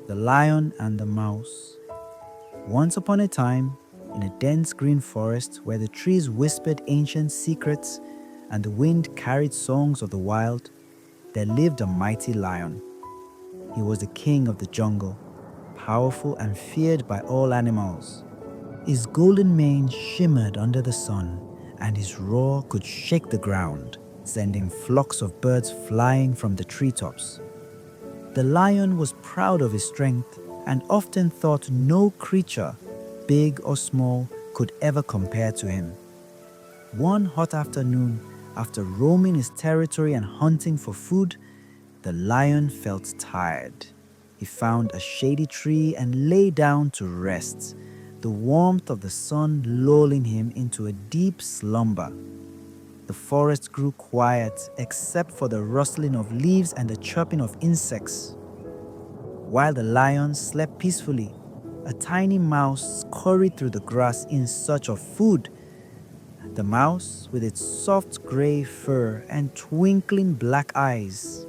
The Lion and the Mouse. Once upon a time, in a dense green forest where the trees whispered ancient secrets and the wind carried songs of the wild, there lived a mighty lion. He was the king of the jungle, powerful and feared by all animals. His golden mane shimmered under the sun, and his roar could shake the ground, sending flocks of birds flying from the treetops. The lion was proud of his strength and often thought no creature, big or small, could ever compare to him. One hot afternoon, after roaming his territory and hunting for food, the lion felt tired. He found a shady tree and lay down to rest, the warmth of the sun lulling him into a deep slumber. The forest grew quiet except for the rustling of leaves and the chirping of insects. While the lion slept peacefully, a tiny mouse scurried through the grass in search of food. The mouse, with its soft gray fur and twinkling black eyes,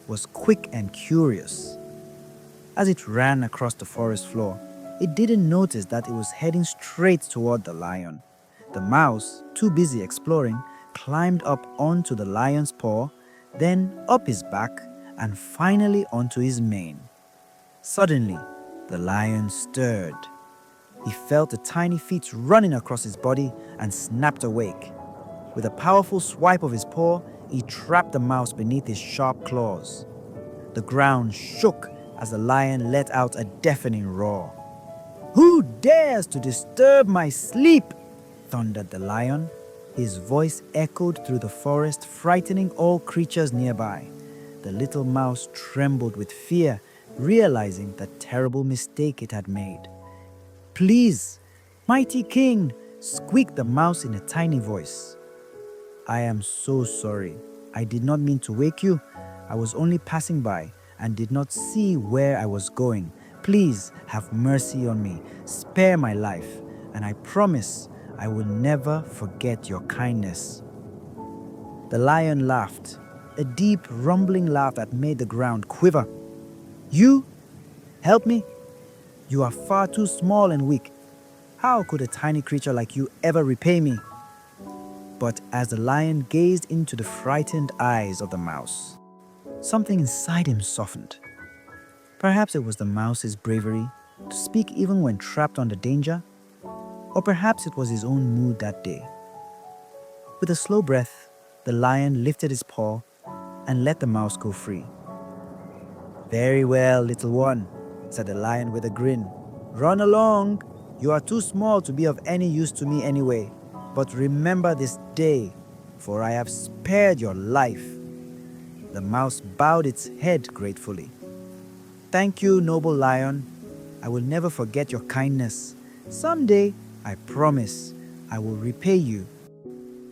was quick and curious. As it ran across the forest floor, it didn't notice that it was heading straight toward the lion. The mouse, too busy exploring, climbed up onto the lion's paw, then up his back, and finally onto his mane. Suddenly, the lion stirred. He felt the tiny feet running across his body and snapped awake. With a powerful swipe of his paw, he trapped the mouse beneath his sharp claws. The ground shook as the lion let out a deafening roar. "Who dares to disturb my sleep?" thundered the lion. His voice echoed through the forest, frightening all creatures nearby. The little mouse trembled with fear, realizing the terrible mistake it had made. "Please, mighty king," squeaked the mouse in a tiny voice. "I am so sorry. I did not mean to wake you. I was only passing by and did not see where I was going. Please have mercy on me. Spare my life, and I promise I will never forget your kindness." The lion laughed, a deep, rumbling laugh that made the ground quiver. "You? Help me? You are far too small and weak. How could a tiny creature like you ever repay me?" But as the lion gazed into the frightened eyes of the mouse, something inside him softened. Perhaps it was the mouse's bravery to speak even when trapped under danger, or perhaps it was his own mood that day. With a slow breath, the lion lifted his paw and let the mouse go free. "Very well, little one," said the lion with a grin. "Run along. You are too small to be of any use to me anyway. But remember this day, for I have spared your life." The mouse bowed its head gratefully. "Thank you, noble lion. I will never forget your kindness. Someday, I promise, I will repay you."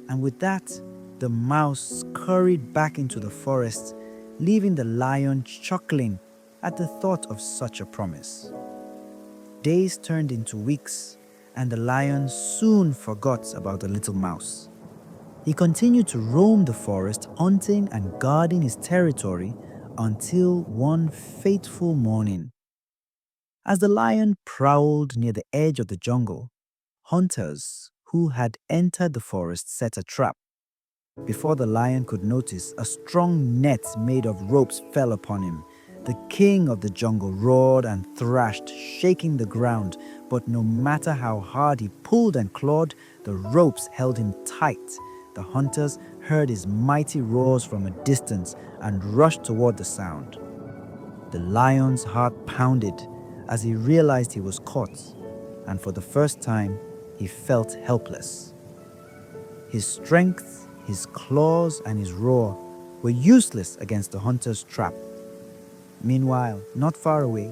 And with that, the mouse scurried back into the forest, leaving the lion chuckling at the thought of such a promise. Days turned into weeks, and the lion soon forgot about the little mouse. He continued to roam the forest, hunting and guarding his territory until one fateful morning. As the lion prowled near the edge of the jungle, hunters who had entered the forest set a trap. Before the lion could notice, a strong net made of ropes fell upon him. The king of the jungle roared and thrashed, shaking the ground, but no matter how hard he pulled and clawed, the ropes held him tight. The hunters heard his mighty roars from a distance and rushed toward the sound. The lion's heart pounded as he realized he was caught, and for the first time, he felt helpless. His strength, his claws, and his roar were useless against the hunter's trap. Meanwhile, not far away,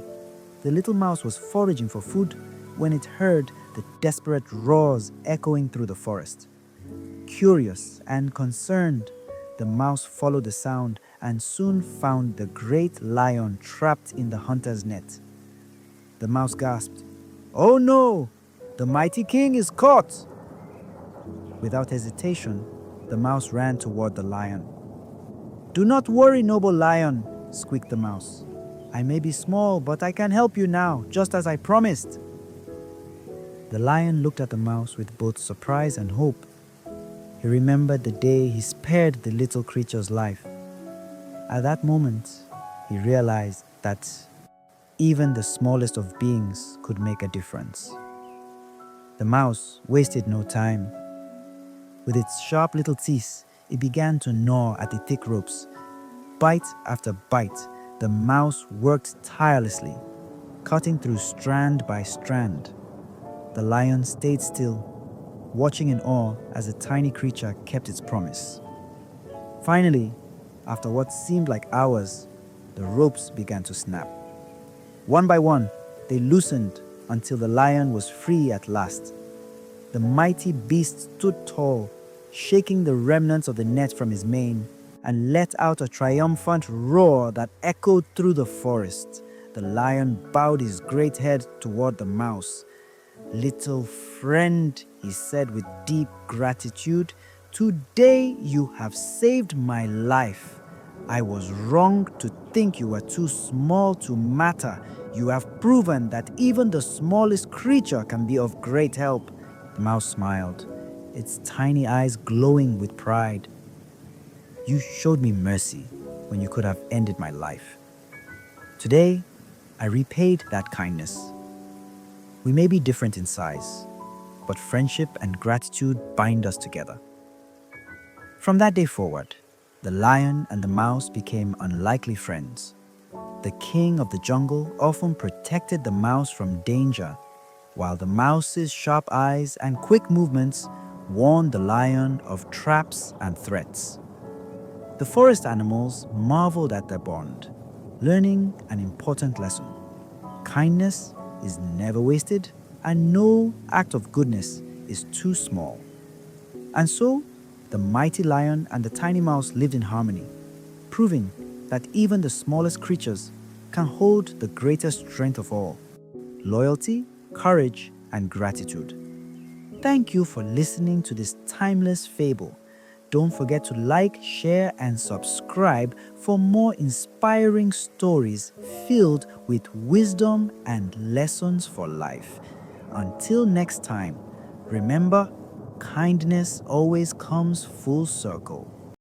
the little mouse was foraging for food when it heard the desperate roars echoing through the forest. Curious and concerned, the mouse followed the sound and soon found the great lion trapped in the hunter's net. The mouse gasped, "Oh no! The mighty king is caught!" Without hesitation, the mouse ran toward the lion. "Do not worry, noble lion," squeaked the mouse. I may be small, but I can help you now, just as I promised. The lion looked at the mouse with both surprise and hope. He remembered the day he spared the little creature's life. At that moment, he realized that even the smallest of beings could make a difference. The mouse wasted no time. With its sharp little teeth, it began to gnaw at the thick ropes. Bite after bite, the mouse worked tirelessly, cutting through strand by strand. The lion stayed still, watching in awe as the tiny creature kept its promise. Finally, after what seemed like hours, the ropes began to snap. One by one, they loosened until the lion was free at last. The mighty beast stood tall, shaking the remnants of the net from his mane, and let out a triumphant roar that echoed through the forest. The lion bowed his great head toward the mouse. "Little friend," he said with deep gratitude, "today you have saved my life. I was wrong to think you were too small to matter. You have proven that even the smallest creature can be of great help." The mouse smiled, its tiny eyes glowing with pride. "You showed me mercy when you could have ended my life. Today, I repaid that kindness. We may be different in size, but friendship and gratitude bind us together." From that day forward, the lion and the mouse became unlikely friends. The king of the jungle often protected the mouse from danger, while the mouse's sharp eyes and quick movements warned the lion of traps and threats. The forest animals marveled at their bond, learning an important lesson. Kindness is never wasted, and no act of goodness is too small. And so, the mighty lion and the tiny mouse lived in harmony, proving that even the smallest creatures can hold the greatest strength of all: loyalty, courage, and gratitude. Thank you for listening to this timeless fable. Don't forget to like, share, and subscribe for more inspiring stories filled with wisdom and lessons for life. Until next time, remember, kindness always comes full circle.